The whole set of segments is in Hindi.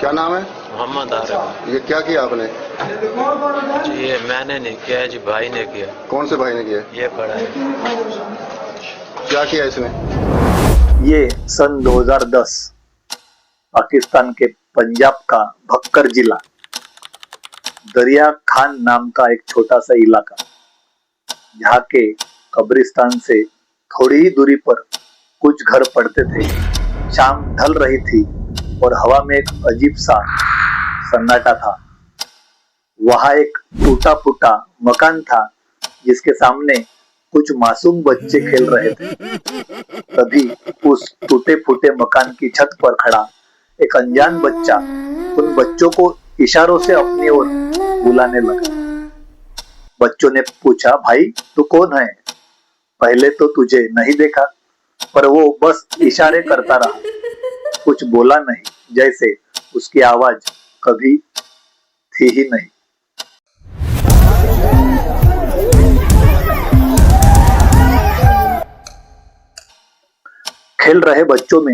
क्या नाम है? मोहम्मद आरिफ। ये क्या किया आपने? जी ये मैंने नहीं किया है जी, भाई ने किया। कौन से भाई ने किया? ये पड़ा है। क्या किया इसने? ये सन 2010 पाकिस्तान के पंजाब का भक्कर जिला दरिया खान नाम का एक छोटा सा इलाका, यहाँ के कब्रिस्तान से थोड़ी ही दूरी पर कुछ घर पड़ते थे। शाम ढल रही थी और हवा में एक अजीब सा सन्नाटा था। वहां एक टूटा फूटा मकान था जिसके सामने कुछ मासूम बच्चे खेल रहे थे। तभी उस टूटे फूटे मकान की छत पर खड़ा एक अनजान बच्चा उन बच्चों को इशारों से अपनी ओर बुलाने लगा। बच्चों ने पूछा, भाई तू कौन है? पहले तो तुझे नहीं देखा, पर वो बस इशारे करता रहा, कुछ बोला नहीं, जैसे उसकी आवाज कभी थी ही नहीं। खेल रहे बच्चों में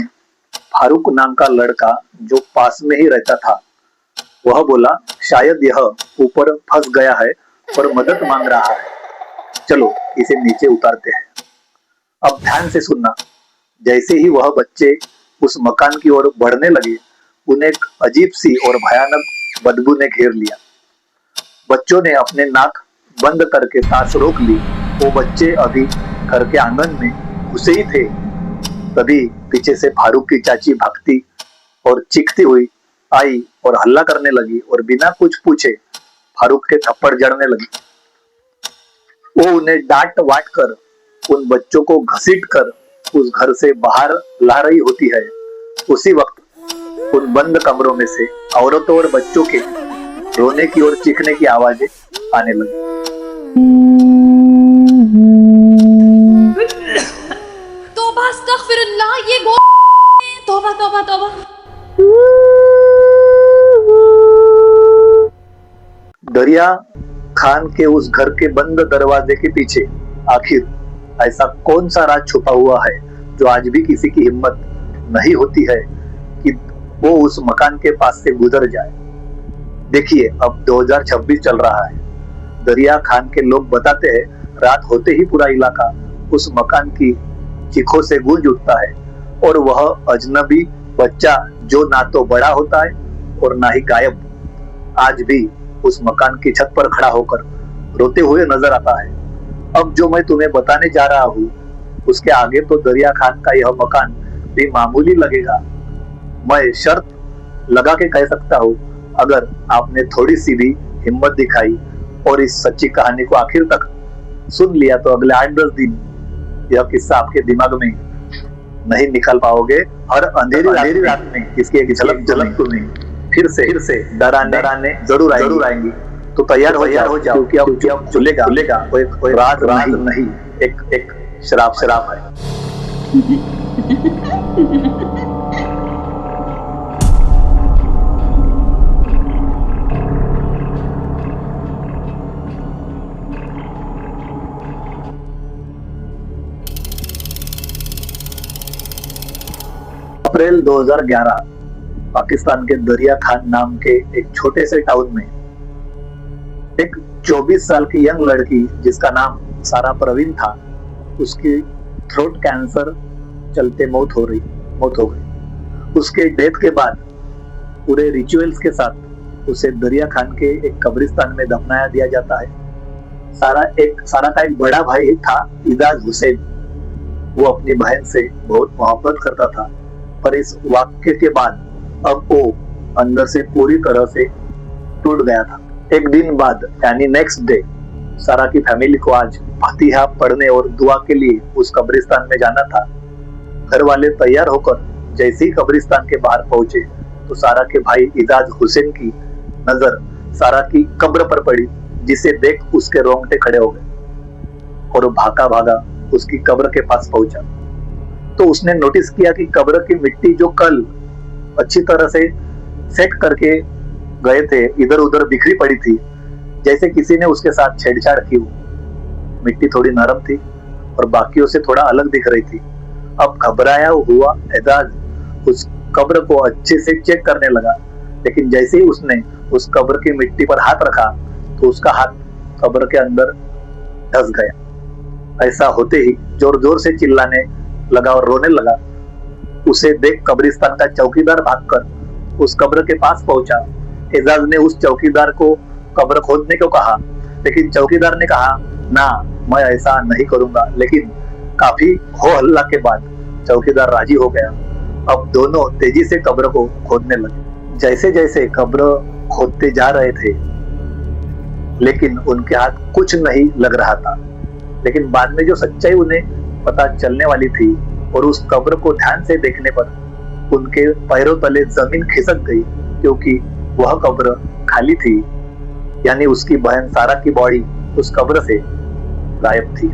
फारूक नाम का लड़का जो पास में ही रहता था, वह बोला, शायद यह ऊपर फंस गया है और मदद मांग रहा है, चलो इसे नीचे उतारते हैं। अब ध्यान से सुनना। जैसे ही वह बच्चे उस मकान की ओर बढ़ने लगे, उन्हें एक अजीब सी और भयानक बदबू ने घेर लिया। बच्चों ने अपने नाक बंद करके सांस रोक ली। वो बच्चे अभी घर के आंगन में घुसे ही थे, तभी पीछे से फारूक की चाची भागती और चीखती हुई आई और हल्ला करने लगी और बिना कुछ पूछे फारूक के थप्पड़ जड़ने लगी। वो उन्हें डांट वाट कर उन बच्चों को घसीट कर उस घर से बाहर ला रही होती है। उसी वक्त उन बंद कमरों में से औरतों और बच्चों के रोने की और चीखने की आवाजें आने लगी। तौबा अस्तगफिरुल्लाह, ये तौबा तौबा तौबा। दरिया खान के उस घर के बंद दरवाजे के पीछे आखिर ऐसा कौन सा राज छुपा हुआ है जो आज भी किसी की हिम्मत नहीं होती है कि वो उस मकान के पास से गुजर जाए। देखिए, अब 2026 चल रहा है। दरिया खान के लोग बताते हैं, रात होते ही पूरा इलाका उस मकान की चीखों से गूंज उठता है और वह अजनबी बच्चा जो ना तो बड़ा होता है और ना ही गायब, आज भी उस मकान की छत पर खड़ा होकर रोते हुए नजर आता है। अब जो मैं तुम्हें बताने जा रहा हूँ, उसके आगे तो दरिया खान का यह मकान भी मामूली लगेगा। मैं शर्त लगा के कह सकता हूँ, अगर आपने थोड़ी सी भी हिम्मत दिखाई और इस सच्ची कहानी को आखिर तक सुन लिया, तो अगले 8-10 दिन यह किस्सा आपके दिमाग में नहीं निकाल पाओगे। हर अंधेरी रात में इसकी एक झलक तुम्हें फिर से डराने जरूर आएंगी। तो तैयार हो जाओ, क्योंकि अब चलेगा कोई रात नहीं, एक शराब है। अप्रैल 2011 पाकिस्तान के दरिया खान नाम के एक छोटे से टाउन में एक 24 साल की यंग लड़की जिसका नाम सारा प्रवीण था, उसकी थ्रोट कैंसर चलते मौत हो गई। उसके डेथ के बाद पूरे रिचुअल्स के साथ उसे दरिया खान के एक कब्रिस्तान में दफनाया दिया जाता है। सारा का एक बड़ा भाई था, इजाज हुसैन। वो अपनी बहन से बहुत मोहब्बत करता था, पर इस वाक्य के बाद अब वो अंदर से पूरी तरह से टूट गया था। एक दिन बाद यानी नेक्स्ट डे सारा की फैमिली को आज फतिहा पढ़ने और दुआ के लिए उस कब्रिस्तान में जाना था। घर वाले तैयार होकर जैसे ही कब्रिस्तान के बाहर पहुंचे तो सारा के भाई इजाज हुसैन की नजर सारा की कब्र पर पड़ी, जिसे देख उसके रोंगटे खड़े हो गए और वो भागा उसकी कब्र के पास पहुंचा। तो उसने नोटिस किया कि कब्र की मिट्टी जो कल अच्छी तरह से सेट करके गए थे, इधर उधर बिखरी पड़ी थी, जैसे किसी ने उसके साथ छेड़छाड़ की हो। मिट्टी थोड़ी नरम थी और बाकियों से थोड़ा अलग दिख रही थी। अब घबराया हुआ एजाज उस कब्र को अच्छे से चेक करने लगा, लेकिन जैसे ही उसने उस कब्र की मिट्टी पर हाथ रखा तो उसका हाथ कब्र के अंदर धंस गया। ऐसा होते ही जोर जोर से चिल्लाने लगा और रोने लगा। उसे देख कब्रिस्तान का चौकीदार भागकर उस कब्र के पास पहुंचा। एजाज ने उस चौकीदार को कब्र खोदने को कहा, लेकिन चौकीदार ने कहा ना, मैं ऐसा नहीं करूंगा। लेकिन काफी हो हल्ला के बाद चौकीदार राजी हो गया। अब दोनों तेजी से कब्र को खोदने लगे। जैसे जैसे कब्र खोदते जा रहे थे, लेकिन उनके हाथ कुछ नहीं लग रहा था। लेकिन बाद में जो सच्चाई उन्हें पता चलने वाली थी और उस कब्र को ध्यान से देखने पर उनके पैरों तले जमीन खिसक गई, क्योंकि वह कब्र खाली थी। यानी उसकी बहन सारा की बॉडी उस कब्र से गायब थी।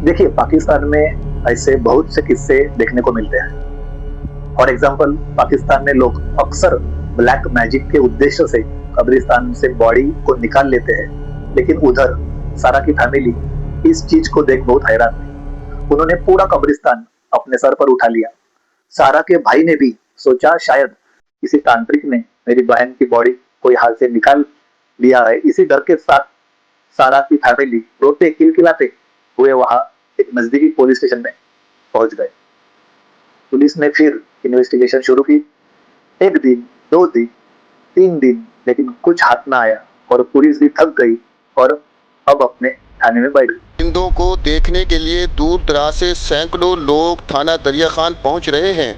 देखिए, पाकिस्तान में ऐसे बहुत से किस्से देखने को मिलते हैं। फॉर एग्जाम्पल, पाकिस्तान में लोग अक्सर ब्लैक मैजिक के उद्देश्य से कब्रिस्तान से बॉडी को निकाल लेते हैं, लेकिन उधर सारा की फैमिली इस चीज को देख बहुत हैरान हुई। उन्होंने पूरा कब्रिस्तान अपने सर पर उठा लिया। सारा के भाई ने भी सोचा शायद किसी तांत्रिक ने मेरी बहन की बॉडी कोई हाथ से निकाल लिया है। इसी डर के साथ सारा की फैमिली रोते किलकिलाते हुए वहां एक नजदीकी पुलिस स्टेशन में पहुंच गए। पुलिस ने फिर इन्वेस्टिगेशन शुरू की। 1 दिन, 2 दिन, 3 दिन, लेकिन कुछ हाथ ना आया और पुलिस भी थक गई और अब अपने थाने में बैठ गई। परिंदों को देखने के लिए दूर दराज से सैकड़ों लोग थाना दरिया खान पहुंच रहे हैं।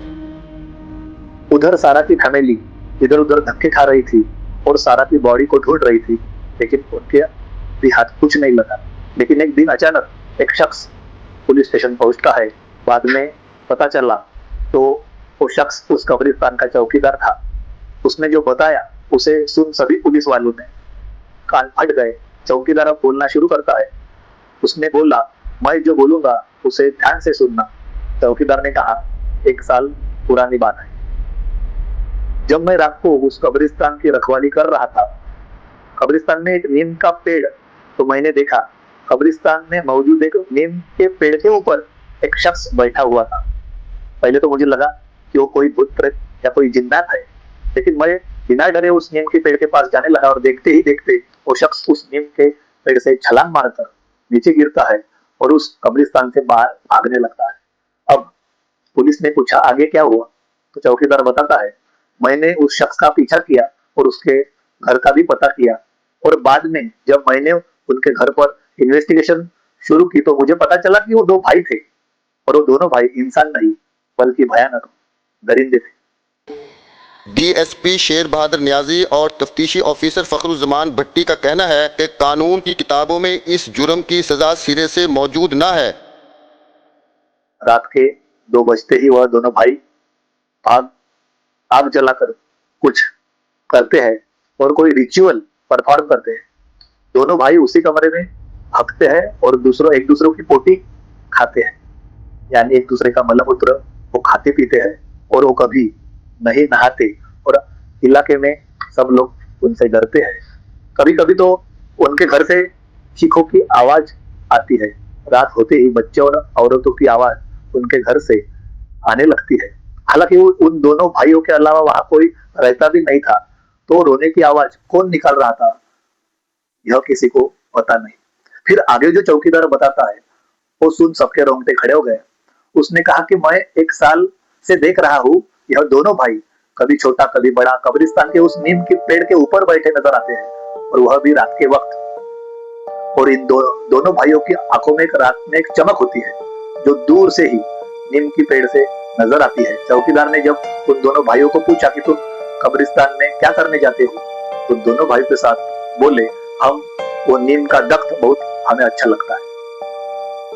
उधर सारा की फैमिली इधर उधर धक्के खा रही थी और सारा की बॉडी को ढूंढ रही थी, लेकिन उनके भी हाथ कुछ नहीं लगा। लेकिन एक दिन अचानक एक शख्स पुलिस स्टेशन पहुंचता है। बाद में पता चला तो वो शख्स उस कब्रिस्तान का चौकीदार था। उसने जो बताया उसे सुन सभी पुलिस वालों ने कान फट गए। चौकीदार अब बोलना शुरू करता है। उसने बोला, मैं जो बोलूंगा उसे ध्यान से सुनना। चौकीदार ने कहा, 1 साल पुरानी बात है। जब मैं रात को उस कब्रिस्तान की रखवाली कर रहा था, कब्रिस्तान में एक नीम का पेड़, तो मैंने देखा कब्रिस्तान में मौजूद एक नीम के पेड़ के ऊपर एक शख्स बैठा हुआ था। पहले तो मुझे लगा कि वो कोई भूत प्रेत या कोई जिन्नात है, लेकिन मैं बिना डरे उस नीम के पेड़ के पास जाने लगा और देखते ही देखते वो शख्स उस नीम के पेड़ से छलांग मारकर नीचे गिरता है और उस कब्रिस्तान से बाहर भागने लगता है। अब पुलिस ने पूछा, आगे क्या हुआ? तो चौकीदार बताता है, मैंने उस शख्स का पीछा किया और उसके घर का भी पता किया, और बाद में जब मैंने उनके घर पर इन्वेस्टिगेशन शुरू की तो मुझे पता चला कि वो 2 भाई थे, और वो दोनों भाई इंसान नहीं बल्कि भयानक दरिंदे थे। डीएसपी शेर बहादुर न्याजी और तफ्तीशी ऑफिसर फखरुज्जमान भट्टी का कहना है कि कानून की किताबों में इस जुर्म की सजा सिरे से मौजूद ना है। रात के 2 बजते ही वह दोनों भाई आग जलाकर कुछ करते हैं और कोई रिचुअल परफॉर्म करते हैं। दोनों भाई उसी कमरे में हकते हैं और एक दूसरों की पोटी खाते हैं, यानी एक दूसरे का मलमूत्र वो खाते पीते हैं, और वो कभी नहीं नहाते, और इलाके में सब लोग उनसे डरते हैं। कभी कभी तो उनके घर से चीखों की आवाज आती है। रात होते ही बच्चों और औरतों की आवाज उनके घर से आने लगती है। हालांकि उन दोनों भाइयों के अलावा वहां कोई रहता भी नहीं था, तो रोने की आवाज कौन निकाल रहा था यह किसी को पता नहीं। फिर आगे जो चौकीदार बताता है वो सुन सबके रोंगटे खड़े हो गए। उसने कहा कि मैं 1 साल से देख रहा हूँ, यह दोनों भाई कभी छोटा कभी बड़ा कब्रिस्तान के उस नीम के पेड़ के ऊपर बैठे नजर आते हैं, और वह भी रात के वक्त। और इन दोनों भाइयों की आंखों में रात में एक चमक होती है जो दूर से ही नीम की पेड़ से नजर आती है। चौकीदार ने जब उन दोनों भाइयों को पूछा कि तुम कब्रिस्तान में क्या करने जाते हो, तो दोनों भाइयों के साथ बोले, हम वो नीम का दख्त बहुत हमें अच्छा लगता है,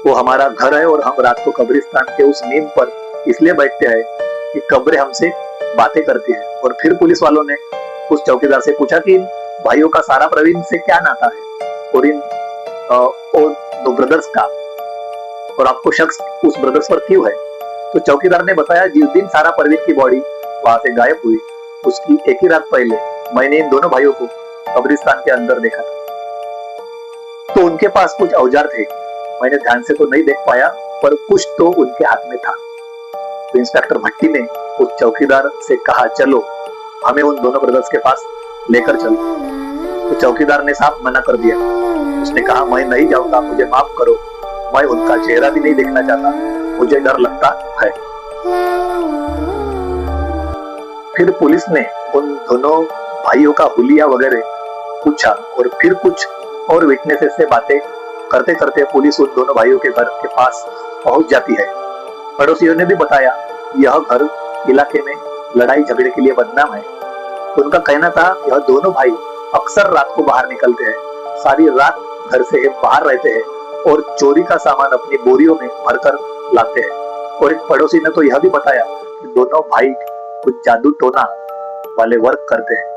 वो हमारा घर है, और हम रात को कब्रिस्तान के उस नीम पर इसलिए बैठते हैं कि कब्रें हमसे बातें करती है। और फिर पुलिस वालों ने उस चौकीदार से पूछा कि इन भाइयों का सारा प्रवीण से क्या नाता है, और इन दो ब्रदर्स का, और आपको शख्स उस ब्रदर्स पर क्यों है? तो चौकीदार ने बताया, जिस दिन सारा परवीन की बॉडी वहां से गायब हुई उसकी 1 ही रात पहले मैंने इन दोनों भाइयों को कब्रिस्तान के अंदर देखा था। तो उन उनके पास कुछ औजार थे, मैंने ध्यान से तो नहीं देख पाया, पर कुछ तो उनके हाथ में था। तो इंस्पेक्टर भट्टी ने उस चौकीदार से कहा, चलो हमें उन दोनों ब्रदर्स के पास लेकर चलो। तो चौकीदार ने साफ मना कर दिया। उसने कहा, मैं नहीं जाऊंगा, मुझे माफ करो, मैं उनका चेहरा भी नहीं देखना चाहता, मुझे डर लगता है। फिर पुलिस ने उन दोनों भाइयों का हुलिया वगैरह पूछा और फिर कुछ और विटनेसेस से बातें करते करते पुलिस उन दोनों भाइयों के घर के पास पहुंच जाती है। पड़ोसियों ने भी बताया, यह घर इलाके में लड़ाई झगड़े के लिए बदनाम है। उनका कहना था, यह दोनों भाई अक्सर रात को बाहर निकलते हैं, सारी रात घर से बाहर रहते हैं और चोरी का सामान अपनी बोरियों में भरकर लाते हैं। और एक पड़ोसी ने तो यह भी बताया कि दोनों भाई कुछ जादू टोना वाले वर्क करते हैं।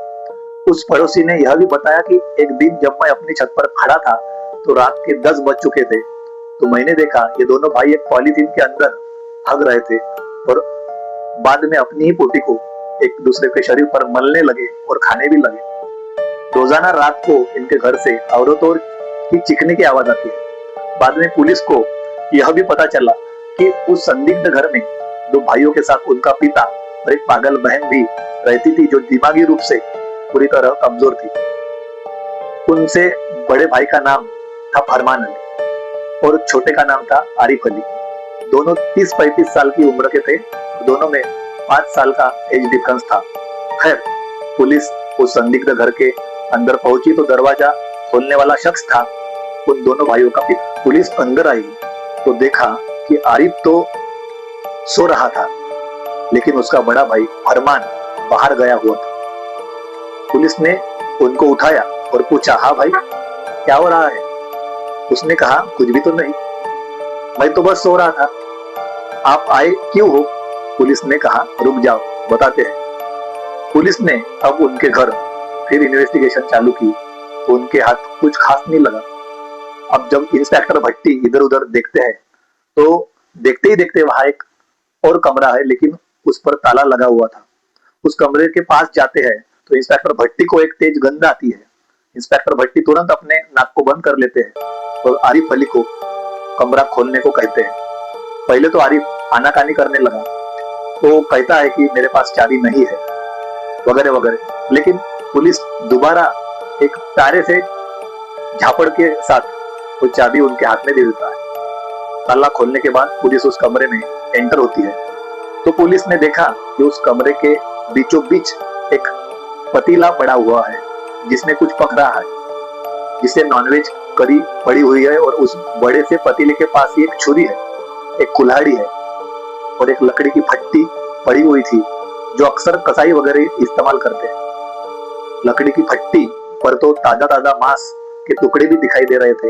उस पड़ोसी ने यह भी बताया कि एक दिन जब मैं अपनी छत पर खड़ा था तो रात के 10 बज चुके थे, तो मैंने देखा ये दोनों भाई एक पॉलीथीन के अंदर हग रहे थे और बाद में अपनी ही पोटी को एक दूसरे के शरीर पर मलने लगे और खाने भी लगे। रोजाना रात को इनके घर से औरतों की चीखने की आवाज आती है। बाद में पुलिस को यह भी पता चला कि उस संदिग्ध घर में 2 भाइयों के साथ उनका पिता और एक पागल बहन भी रहती थी, जो दिमागी रूप से पूरी तरह कमजोर थी। उनसे बड़े भाई का नाम था फरमान अली और छोटे का नाम था आरिफ अली। दोनों 30-35 साल की उम्र के थे, दोनों में 5 साल का एज डिफरेंस था। खैर, पुलिस उस संदिग्ध घर के अंदर पहुंची तो दरवाजा खोलने वाला शख्स था उन दोनों भाइयों का पिता। पुलिस अंदर आई तो देखा कि आरिफ तो सो रहा था, लेकिन उसका बड़ा भाई फरमान बाहर गया हुआ था। पुलिस ने उनको उठाया और पूछा, हाँ भाई, क्या हो रहा है? उसने कहा, कुछ भी तो नहीं, मैं तो बस सो रहा था। आप आए क्यों हो? पुलिस ने कहा, रुक जाओ, बताते हैं। पुलिस ने अब उनके घर फिर इन्वेस्टिगेशन चालू की तो उनके हाथ कुछ खास नहीं लगा। अब जब इंस्पेक्टर भट्टी इधर उधर देखते हैं तो देखते ही देखते वहां एक और कमरा है, लेकिन उस पर ताला लगा हुआ था। उस कमरे के पास जाते हैं तो इंस्पेक्टर भट्टी को एक तेज गंध आती है। इंस्पेक्टर भट्टी तुरंत अपने नाक को बंद कर लेते हैं और आरिफ अली को कमरा खोलने को कहते हैं। पहले तो आरिफ आनाकानी करने लगा, तो कहता है कि मेरे पास चाबी नहीं है वगैरह वगैरह, लेकिन पुलिस दोबारा एक तारे से झापड़ के साथ वो चाबी उनके हाथ में दे देता है। ताला खोलने के बाद पुलिस उस कमरे में एंटर होती है तो पुलिस ने देखा कि उस कमरे के बीचों बीच एक पतीला पड़ा हुआ है जिसमें कुछ पक रहा है, जिससे नॉनवेज करी पड़ी हुई है और उस बड़े से पतीले के पास ही एक छुरी है, एक कुल्हाड़ी है और एक लकड़ी की फट्टी पड़ी हुई थी जो अक्सर कसाई वगैरह इस्तेमाल करते हैं। लकड़ी की फट्टी पर तो ताजा ताजा मांस के टुकड़े भी दिखाई दे रहे थे।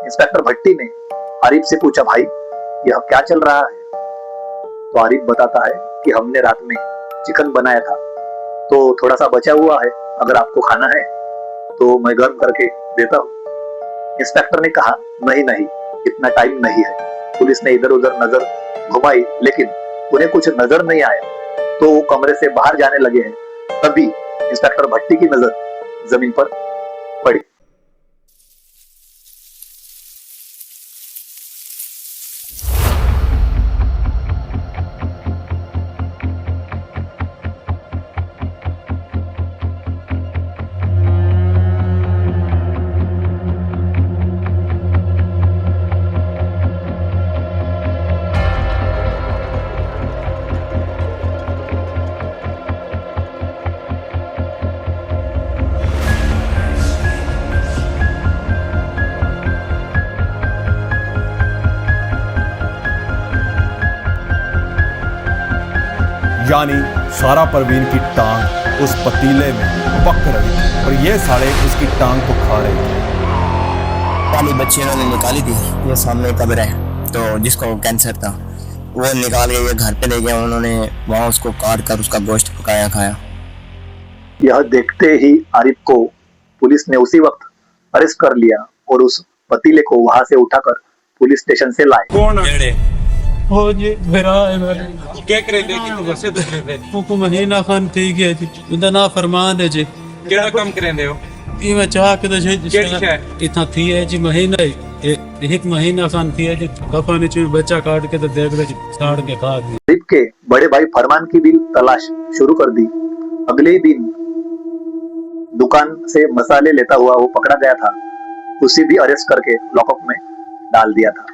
इंस्पेक्टर भट्टी ने आरिफ से पूछा, भाई यह क्या चल रहा है? तो आरिफ बताता है कि हमने रात में चिकन बनाया था तो थोड़ा सा बचा हुआ है, अगर आपको खाना है तो मैं गर्म करके देता हूँ। इंस्पेक्टर ने कहा, नहीं नहीं, इतना टाइम नहीं है। पुलिस ने इधर उधर नजर घुमाई लेकिन उन्हें कुछ नजर नहीं आया, तो वो कमरे से बाहर जाने लगे हैं। तभी इंस्पेक्टर भट्टी की नजर जमीन पर पड़ी। यानी सारा परवीन की टांग उस पतीले में पक रही थी और ये साले उसकी टांग को खा रहे थे। पहली बच्ची इन्होंने निकाली थी, ये सामने कब्र है, तो जिसको कैंसर था वो निकाल के ये घर पे ले गया। उन्होंने वहाँ उसको काट कर उसका गोश्त पकाया खाया। यह देखते ही आरिफ को पुलिस ने उसी वक्त अरेस्ट कर लिया और उस पतीले को वहां से उठाकर पुलिस स्टेशन से लाए। कौन है? हो जी मेरा है मेरे क्या करे थे कि वैसे तो करे थे हुकुम महीना खान ठीक है जी, इनका नाम फरमान है जी। केड़ा काम करे थे हो? ई में चाह के तो इतना थी है जी महीना एक महीना सन थी है जी कफन में बच्चा काट के तो देख ले साड़ के खा दी। रिप के बड़े भाई फरमान की भी तलाश शुरू कर दी। अगले ही दिन दुकान से मसाले लेता हुआ वो पकड़ा गया था, उसे भी अरेस्ट करके लॉकअप में डाल दिया था।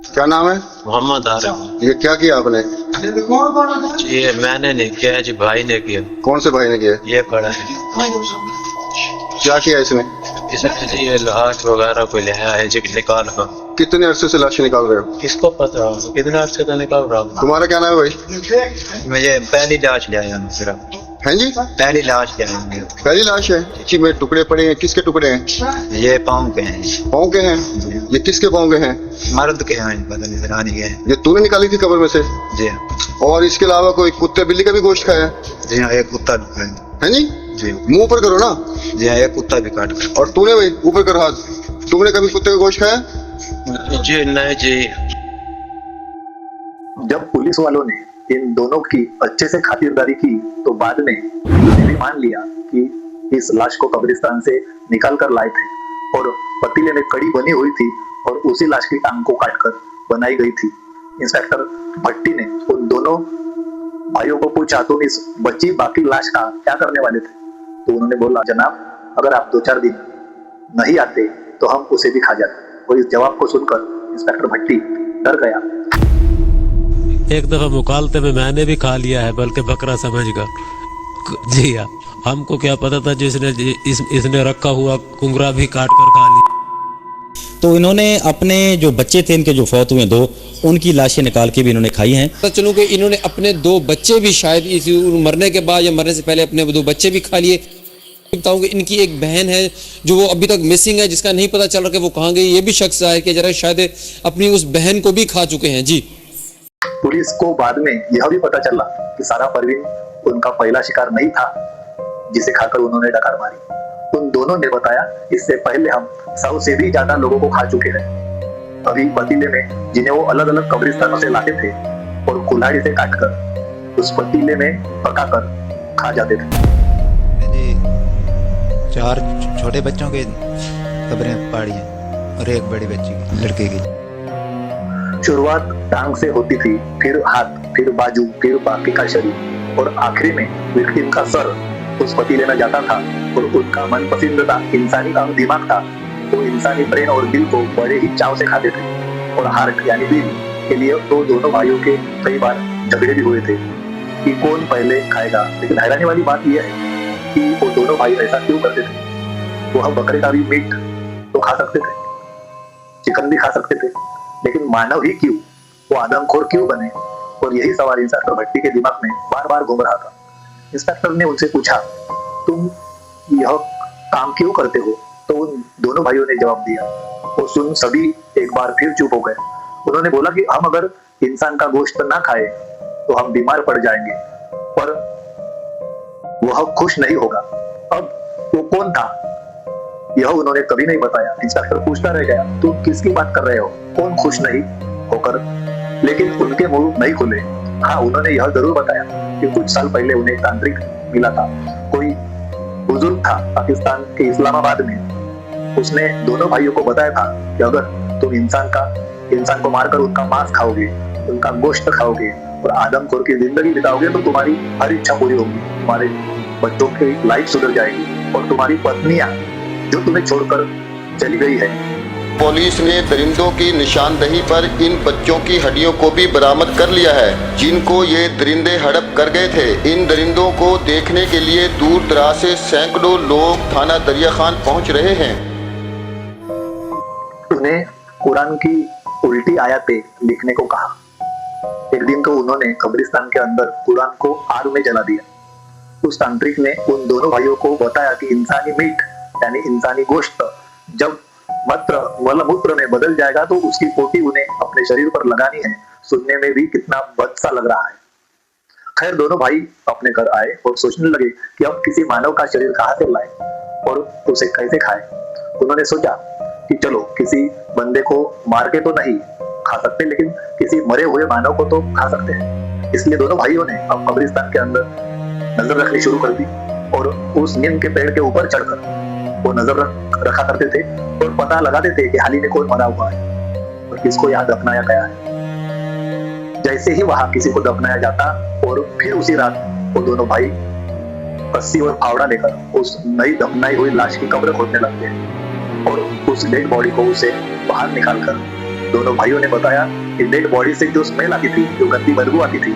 क्या नाम है? मोहम्मद आरिफ। ये क्या किया आपने? जी ये मैंने नहीं किया है जी, भाई ने किया। कौन से भाई ने किया? ये पड़ा है। क्या किया इसमें? इसने जी ये लाश वगैरह को लिया है जी निकाल कर। कितने अरसे से लाश निकाल रहे हो? किसको पता कितना अर्से से निकाल रहा हूँ। तुम्हारा क्या नाम है भाई? मुझे पहली लाश ले आया सिर्फ, हैं जी? पहली लाश ले आया। पहली लाश है जी? में टुकड़े पड़े हैं, किसके टुकड़े हैं? ये पाँव के हैं। पाँव के हैं? ये किसके पाँव के हैं? मर्द के हैं, पता नहीं रानी के हैं। ये तूने निकाली थी कब्र में से? जी और इसके अलावा कोई कुत्ते बिल्ली का भी गोश्त खाया? जी हाँ, एक कुत्ता भी है जी? जी। मुंह ऊपर करो ना। जी हाँ, एक कुत्ता भी काट कर। और तूने भाई ऊपर करो हाथ, तुमने कभी कुत्ते का गोश्त खाया? जी नहीं जी। जब पुलिस वालों ने इन दोनों की अच्छे से खातिरदारी की तो बाद में उन्होंने भी मान लिया कि इस लाश को कब्रिस्तान से निकाल कर लाए थे और पतीले में कड़ी बनी हुई थी और उसी लाश की टांग को काटकर बनाई गई थी। इंस्पेक्टर भट्टी ने उन दोनों भाइयों को पूछा, तुम इस बची बाकी लाश का क्या करने वाले थे? तो उन्होंने बोला, जनाब अगर आप 2-4 दिन नहीं आते तो हम उसे भी खा जाते। और इस जवाब को सुनकर इंस्पेक्टर भट्टी डर गया। एक दफा मुकालते में मैंने भी खा लिया है, बल्कि बकरा समझकर। जी हाँ, हमको क्या पता था जिसने इसने रखा हुआ कुंगरा भी काट कर खा लिया। तो इन्होंने अपने जो बच्चे थे इनके जो फौत हुए 2, उनकी लाशें निकाल के भी इन्होंने खाई हैं। पता चलूं कि इन्होंने अपने 2 बच्चे भी शायद इस मरने के बाद या मरने से पहले अपने 2 बच्चे भी खा लिए। बताऊं कि इनकी एक बहन है जो वो अभी तक मिसिंग है, जिसका नहीं पता चल रहा कि वो कहाँ गई। ये भी शख्स जाहिर किया जा रहा है शायद अपनी उस बहन को भी खा चुके हैं। जी पुलिस को बाद में यह भी पता चला कि सारा परवीन उनका पहला शिकार नहीं था जिसे खाकर उन्होंने डकार मारी। उन दोनों ने बताया, इससे पहले हम 100 से भी ज्यादा लोगों को खा चुके हैं। अभी पतीले में जिन्हें वो अलग अलग कब्रिस्तानों से लाते थे और कुल्हाड़ी से काटकर उस पतीले में पकाकर खा जाते थे। जी 4 छोटे बच्चों के कब्रें पाड़ी हैं और एक बड़ी बच्ची की, लड़के की। शुरुआत टांग से होती थी, फिर हाथ, फिर बाजू, फिर बाकी का शरीर और आखिरी में विक्टिम का सर उस पतीले में जाता था। और उनका मन पसंदीदा इंसानी अंग दिमाग था। वो इंसानी ब्रेन और दिल को बड़े ही चाव से खाते थे। और हार्ट यानी दिल के लिए तो दोनों भाइयों के कई बार झगड़े भी हुए थे कि कौन पहले खाएगा। लेकिन हैरानी वाली बात यह है कि वो दोनों भाई ऐसा क्यों करते थे? वो हम बकरे का भी मीट तो खा सकते थे, चिकन भी खा सकते थे, लेकिन मानव ही क्यों? वो आदमखोर क्यों बने? और यही सवाल इंस्पेक्टर भट्टी के दिमाग में बार बार घूम रहा था। इंस्पेक्टर ने उनसे पूछा, तुम यह काम क्यों करते हो? तो उन दोनों भाइयों ने जवाब दिया। वो सुन सभी एक बार फिर चुप हो गए। उन्होंने बोला कि हम अगर इंसान का गोश्त ना खाए तो हम बीमार पड़ जाएंगे, पर वह खुश नहीं होगा। अब वो कौन था यह उन्होंने कभी नहीं बताया। इंस्पेक्टर पूछता रह गया, तुम किसकी बात कर रहे हो? कौन खुश नहीं होकर? लेकिन उनके मुंह नहीं खुले। हाँ, उन्होंने यह जरूर बताया कि कुछ साल पहले उन्हें तांत्रिक मिला था। कोई बुजुर्ग था पाकिस्तान के इस्लामाबाद में। उसने दोनों भाइयों को बताया था कि अगर तुम इंसान को मारकर उनका मांस खाओगे, उनका गोश्त खाओगे और आदमखोर की जिंदगी बिताओगे तो तुम्हारी हर इच्छा पूरी होगी, तुम्हारे बच्चों की लाइफ सुधर जाएगी और तुम्हारी पत्नियां जो तुम्हें छोड़कर चली गई है। पुलिस ने दरिंदों की निशानदही पर इन बच्चों की हड्डियों को भी बरामद कर लिया है जिनको ये दरिंदे हड़प कर गए थे। इन दरिंदों को देखने के लिए दूर दराज से सैकड़ों लोग थाना दरिया खान पहुंच रहे हैं। उन्हें कुरान की उल्टी आयतें लिखने को कहा। एक दिन तो उन्होंने कब्रिस्तान के अंदर कुरान को आग में जला दिया। उस तांत्रिक ने उन दोनों भाइयों को बताया कि इंसानी मीट यानी इंसानी गोश्त जब मलमूत्र में बदल जाएगा तो उसकी पोटी उन्हें अपने शरीर पर लगानी है। सुनने में भी कितना बदसा लग रहा है। खैर, दोनों भाई अपने घर आए और सोचने लगे कि अब किसी मानव का शरीर कहाँ से लाए और उसे कैसे खाए। उन्होंने सोचा कि चलो किसी बंदे को मार के तो नहीं खा सकते, लेकिन किसी मरे हुए मानव को तो खा सकते हैं। इसलिए दोनों भाइयों ने अब कब्रिस्तान के अंदर नजर रखनी शुरू कर दी और उस नीम के पेड़ के ऊपर चढ़कर वो नजर रखा करते थे और पता लगाते थे कि हाल ही में कौन मरा हुआ है और किसको यहाँ दफनाया गया है। जैसे ही वहां किसी को दफनाया जाता और फिर उसी रात वो दोनों भाई रस्सी और फावड़ा लेकर उस नई दफनाई हुई लाश की कब्र खोदने लगते हैं और उस डेड बॉडी को उसे बाहर निकालकर दोनों भाइयों ने बताया कि डेड बॉडी से जो स्मेल आती थी, जो गंदी बदबू आती थी,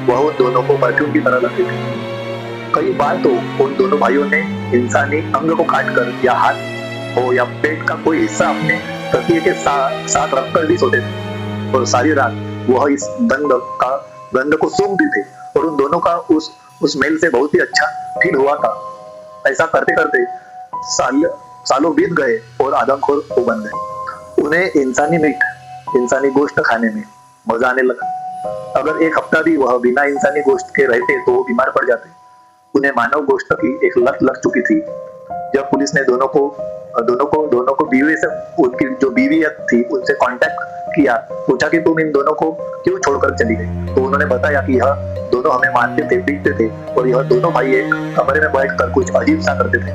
वह उन दोनों को परफ्यूम की तरह लगती थी। कई बार तो उन दोनों भाइयों ने इंसानी अंग को काटकर या हाथ हो या पेट का कोई हिस्सा अपने तकिए के साथ रखकर भी सोते थे और सारी रात वह इस गंध को सूंघते थे और उन दोनों का उस स्मेल से बहुत ही अच्छा फील हुआ था। ऐसा करते करते सालों बीत गए और आदमखोर वो बन गए। उन्हें इंसानी मीट, इंसानी गोश्त खाने में मजा आने लगा। अगर एक हफ्ता भी वह बिना इंसानी गोश्त के रहते तो वो बीमार पड़ जाते। उन्हें मानव गोश्त की एक लत लग चुकी थी। जब पुलिस ने दोनों को बीवी से, उनकी जो बीवी थी, उनसे कांटेक्ट किया, पूछा कि तुम इन दोनों को क्यों छोड़कर चली गई, तो उन्होंने बताया कि यह दोनों हमें मारते थे, पीटते थे और यह दोनों भाई एक कमरे में बैठकर कुछ अजीब सा करते थे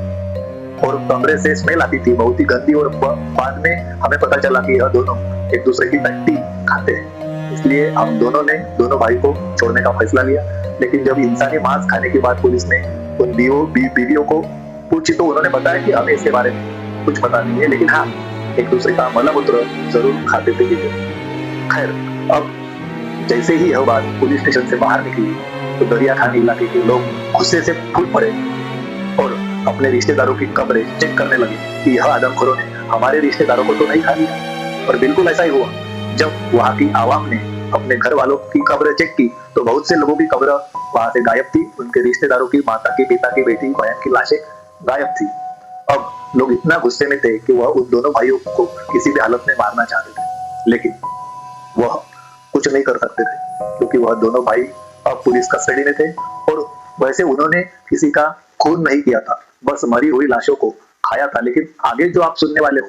और कमरे से स्मेल आती थी बहुत ही गंदी। और बाद में हमें पता चला कि यह दोनों एक दूसरे की टट्टी खाते हैं, इसलिए हम दोनों भाई को छोड़ने का फैसला लिया। लेकिन जब इंसानी मांस खाने के बाद पुलिस ने उन बीवियों को पूछी तो उन्होंने बताया कि हमें इसके बारे में कुछ पता नहीं है, लेकिन हाँ, एक दूसरे का मलमूत्र जरूर खाते थे। खैर, अब जैसे ही यह बात पुलिस स्टेशन से बाहर निकली तो दरिया खान इलाके के लोग गुस्से से फूट पड़े और अपने रिश्तेदारों की कब्रें चेक करने लगे कि यह आदमखोरों ने हमारे रिश्तेदारों को तो नहीं खा लिया। और बिल्कुल ऐसा ही हुआ। जब वहां की आवाम ने अपने घर वालों की कब्र चेक की तो बहुत से लोगों की कब्र वहां से गायब थी। उनके रिश्तेदारों की, माता की, पिता की, बेटी, बहन की लाशें गायब थी। अब लोग इतना गुस्से में थे कि वह उन दोनों भाइयों को किसी भी हालत में मारना चाहते थे, लेकिन वह कुछ नहीं कर सकते थे क्योंकि वह दोनों भाई अब पुलिस कस्टडी में थे और वैसे उन्होंने किसी का खून नहीं किया था, बस मरी हुई लाशों को खाया था। लेकिन आगे जो आप सुनने वाले हो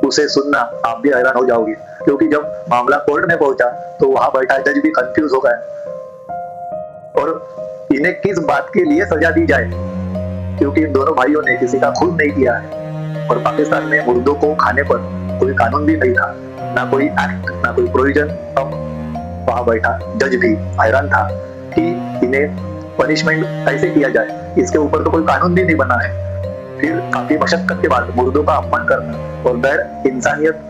उसे सुनना आप भी हैरान हो जाओगे, क्योंकि जब मामला कोर्ट में पहुंचा तो वहां बैठा जज भी कंफ्यूज हो गया और इन्हें किस बात के लिए सजा दी जाए, क्योंकि इन दोनों भाइयों ने किसी का खून नहीं किया है और पाकिस्तान में मुर्दों को खाने पर कोई कानून भी नहीं था, ना कोई एक्ट, ना कोई प्रोविजन। अब वहां बैठा जज भी हैरान था कि इन्हें पनिशमेंट कैसे किया जाए, इसके ऊपर तो कोई कानून भी नहीं बना है। फिर काफी मशक्कत के बाद मुर्दों का अपमान करना और गैर इंसानियत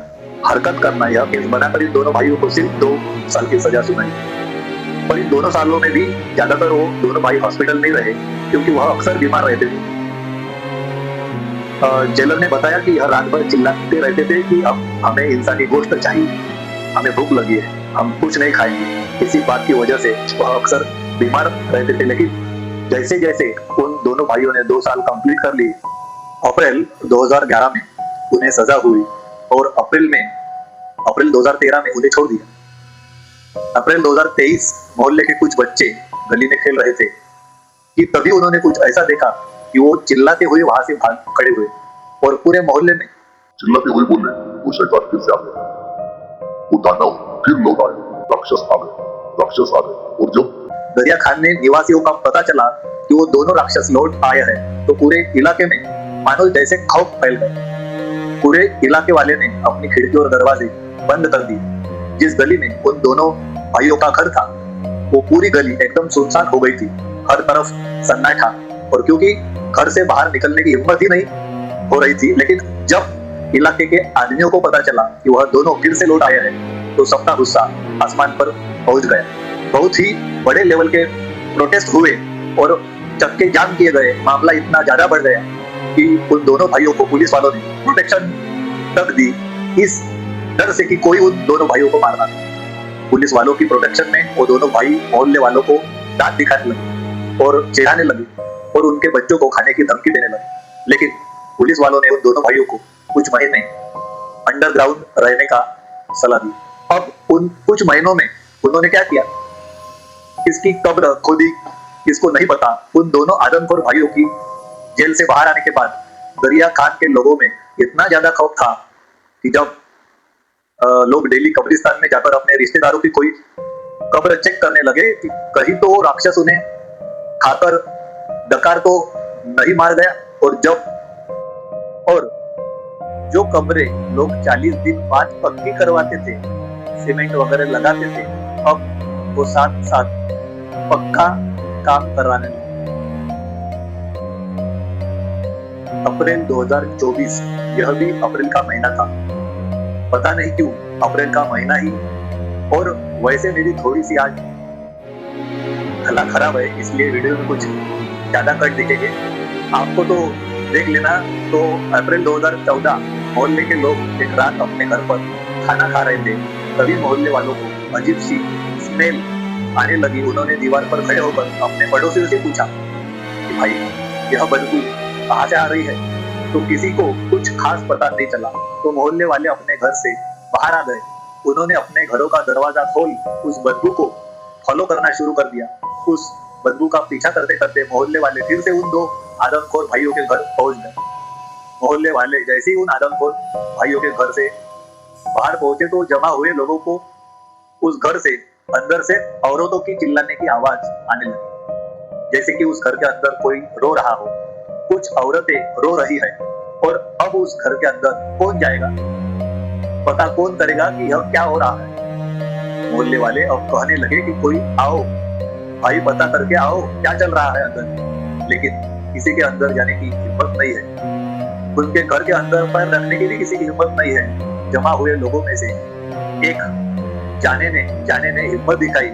हरकत करना, यह केस बनाकर इन दोनों भाइयों को सिर्फ 2 साल की सजा सुनाई। पर इन दोनों सालों में भी ज्यादातर वो दोनों भाई हॉस्पिटल में रहे क्योंकि वह अक्सर बीमार रहते थे। जेलर ने बताया कि यह रात भर चिल्लाते रहते थे कि अब हमें इंसानी गोश्त चाहिए, हमें भूख लगी है, हम कुछ नहीं खाएंगे। इसी बात की वजह से वह अक्सर बीमार रहते थे। लेकिन जैसे जैसे उन दोनों भाइयों ने 2 साल कंप्लीट कर लिए, अप्रैल 2011 में उन्हें सजा हुई और अप्रैल 2013 में उन्हें छोड़ दिया। अप्रैल 2023 मोहल्ले के कुछ बच्चे गली में खेल रहे थे कि तभी उन्होंने कुछ ऐसा देखा कि वो चिल्लाते हुए वहां से भाग खड़े हुए और पूरे मोहल्ले में चिल्लाते हुए बोले, वो शैतान फिर से आ गया, वो दानव फिर लौट आए, राक्षस आ गए। और जब दरिया खान ने निवासियों का पता चला कि वो दोनों राक्षस लौट आए हैं तो पूरे इलाके में मानो जैसे खौफ फैल गए। पूरे इलाके वाले ने अपनी खिड़की और दरवाजे बंद कर दिए। जिस गली में उन दोनों भाइयों का घर था वो पूरी गली एकदम सुनसान हो गई थी, हर तरफ सन्नाटा। और क्योंकि घर से बाहर निकलने की हिम्मत ही नहीं हो रही थी, लेकिन जब इलाके के आदमियों को पता चला कि वह दोनों फिर से लौट आए हैं तो सबका गुस्सा आसमान पर पहुंच गया। बहुत ही बड़े लेवल के प्रोटेस्ट हुए और चक्के जाम किए गए। मामला इतना ज्यादा बढ़ गया कि उन दोनों भाइयों को पुलिस वालों ने प्रोटेक्शन तक दी, इस डर से कि कोई उन दोनों भाइयों को मारना था। पुलिस वालों की प्रोटेक्शन में वो दोनों भाई मोहल्ले वालों को दांत दिखाने लगे और चिढ़ाने लगे और उनके बच्चों को खाने की धमकी देने लगे। लेकिन पुलिस वालों ने उन दोनों भाइयों को कुछ महीने अंडरग्राउंड रहने का सलाह दी। अब उन कुछ महीनों में उन्होंने क्या किया, किसकी कब्र खोदी किसको नहीं पता। उन दोनों आदमखोर भाइयों की जेल से बाहर आने के बाद दरिया खान के लोगों में इतना ज्यादा खौफ था कि जब लोग डेली कब्रिस्तान में जाकर अपने रिश्तेदारों की कोई कब्र चेक करने लगे कि कहीं तो राक्षस उन्हें खाकर डकार तो नहीं मार गया। और जब और जो कमरे लोग 40 दिन बाद पक्की करवाते थे, सीमेंट वगैरह लगाते थे, अब वो साथ साथ पक्का काम करवाने लगे। अप्रैल 2024 यह भी अप्रैल का महीना था। पता नहीं क्यों अप्रैल का महीना ही, और वैसे मेरी थोड़ी सी आज गला खराब है, इसलिए वीडियो में कुछ ज्यादा कट दिखेंगे। आपको तो देख लेना। तो अप्रैल 2014 मोहल्ले के लोग एक रात अपने घर पर खाना खा रहे थे, तभी मोहल्ले वालों को अजीब सी स्मेल आने लगी। उन्होंने दीवार पर खड़े होकर अपने पड़ोसियों से पूछा कि भाई यह बदबू कहाँ से आ रही है? तो किसी को कुछ खास पता नहीं चला। तो मोहल्ले वाले अपने घर से बाहर आ गए। उन्होंने अपने घरों का दरवाजा खोल उस बदबू को फॉलो करना शुरू कर दिया। उस बदबू का पीछा करते करते मोहल्ले वाले फिर से उन दो आदमखोर भाइयों के घर पहुंच गए। मोहल्ले वाले जैसे ही उन आदमखोर भाइयों के घर से बाहर पहुंचे तो जमा हुए लोगों को उस घर से अंदर से औरतों की चिल्लाने की आवाज आने लगी, जैसे कि उस घर के अंदर कोई रो रहा हो। कुछ औरतें रो रही है, और अब उस घर के अंदर कौन जाएगा? पता कौन करेगा कि यह क्या हो रहा है? मोहल्ले वाले अब कहने लगे कि कोई आओ भाई, पता करके आओ क्या चल रहा है अंदर। लेकिन किसी के अंदर जाने की हिम्मत नहीं है। उनके घर के अंदर पैर रखने की भी किसी की हिम्मत नहीं है। जमा हुए लोगों में से एक जाने ने हिम्मत दिखाई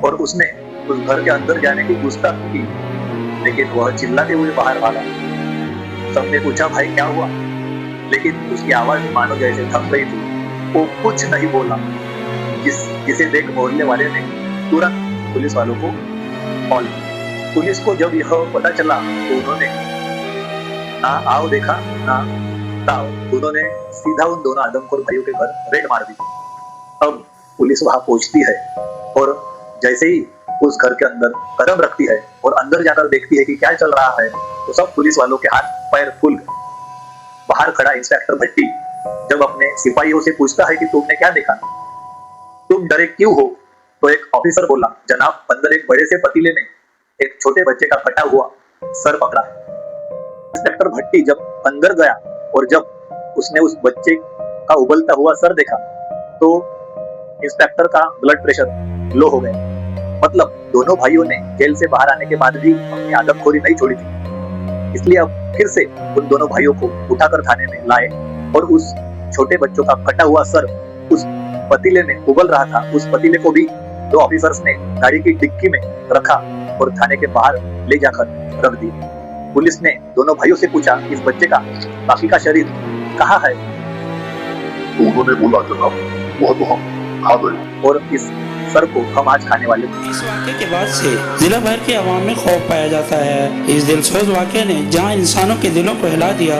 और उसने उस घर के अंदर जाने की गुस्ताखी की, लेकिन वह चिल्लाते हुए बाहर भागा। सबने पूछा भाई क्या हुआ, लेकिन उसकी आवाज मानो जैसे थम गई थी। वो कुछ नहीं बोला। जिसे देख मोहल्ले वाले ने तुरंत पुलिस वालों को कॉल किया। पुलिस को जब यह पता चला तो उन्होंने ना आओ देखा ना ताओ, उन्होंने सीधा उन दोनों आदमखोर भाइयों के घर रेड मार दी। अब पुलिस वहां पहुंचती है और जैसे ही उस घर के अंदर कदम रखती है और अंदर जाकर देखती है कि क्या चल रहा है, तो सब पुलिस वालों के हाथ पैर फूल गए। बाहर खड़ा इंस्पेक्टर भट्टी जब अपने सिपाहियों से पूछता है कि तुमने क्या देखा, तुम डरे क्यों हो? तो एक ऑफिसर बोला, जनाब अंदर एक बड़े से पतीले में एक छोटे बच्चे का कटा हुआ सर पकड़ा है। इंस्पेक्टर भट्टी जब अंदर गया और जब उसने उस बच्चे का उबलता हुआ सर देखा तो इंस्पेक्टर का ब्लड प्रेशर लो हो गया। मतलब दोनों भाइयों ने जेल से बाहर आने के बाद भी अपनी आदमखोरी नहीं छोड़ी थी। इसलिए अब फिर से उन दोनों भाइयों को उठाकर थाने में लाए और उस छोटे बच्चों का कटा हुआ सर उस पतीले में उबल रहा था, उस पतीले को भी दो ऑफिसर्स ने गाड़ी की डिक्की में रखा और थाने के बाहर ले जाकर रख दी। पुलिस ने दोनों भाइयों से पूछा इस बच्चे का बाकी का शरीर कहाँ है? तो उन्होंने बोला जनाब वह तो हम खा गए और इस सर को हम आज खाने वाले थे। इस वाक़े के बाद से जिला भर के अवाम में खौफ पाया जाता है। इस दिलसोज वाक़े ने जहां इंसानों के दिलों को हिला दिया।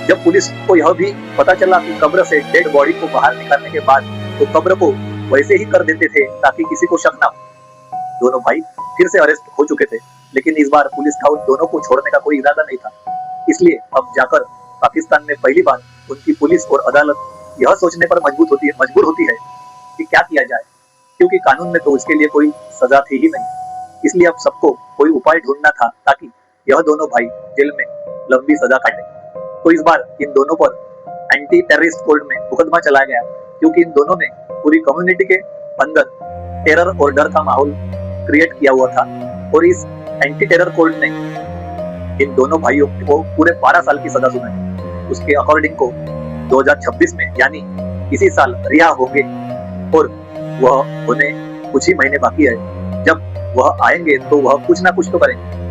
जब पुलिस को यह भी पता चला कि कब्र से डेड बॉडी को बाहर निकालने के बाद तो कब्र को वैसे ही कर देते थे ताकि किसी को शक न हो। दोनों भाई फिर से अरेस्ट हो चुके थे, लेकिन इस बार पुलिस का उन दोनों को छोड़ने का कोई इरादा नहीं था। इसलिए अब जाकर पाकिस्तान में पहली बार उनकी पुलिस और अदालत यह सोचने पर मजबूर होती है कि क्या किया जाए, क्योंकि कानून में तो उसके लिए कोई सजा थी ही नहीं। इसलिए अब सबको कोई उपाय ढूंढना था ताकि यह दोनों भाई जेल में लंबी सजा काटे। तो इस बार इन दोनों पर एंटी टेररिस्ट कोर्ट में मुकदमा चलाया गया, क्योंकि इन दोनों ने पूरी कम्युनिटी के अंदर टेरर और डर का माहौल क्रिएट किया हुआ था। और इस एंटी टेरर कोर्ट ने इन दोनों भाइयों को पूरे 12 साल की सजा सुनाई। उसके अकॉर्डिंग को 2026 में यानी इसी साल रिहा होंगे और वह होने कुछ ही महीने बाकी है। जब वह आएंगे तो वह कुछ ना कुछ तो करेंगे।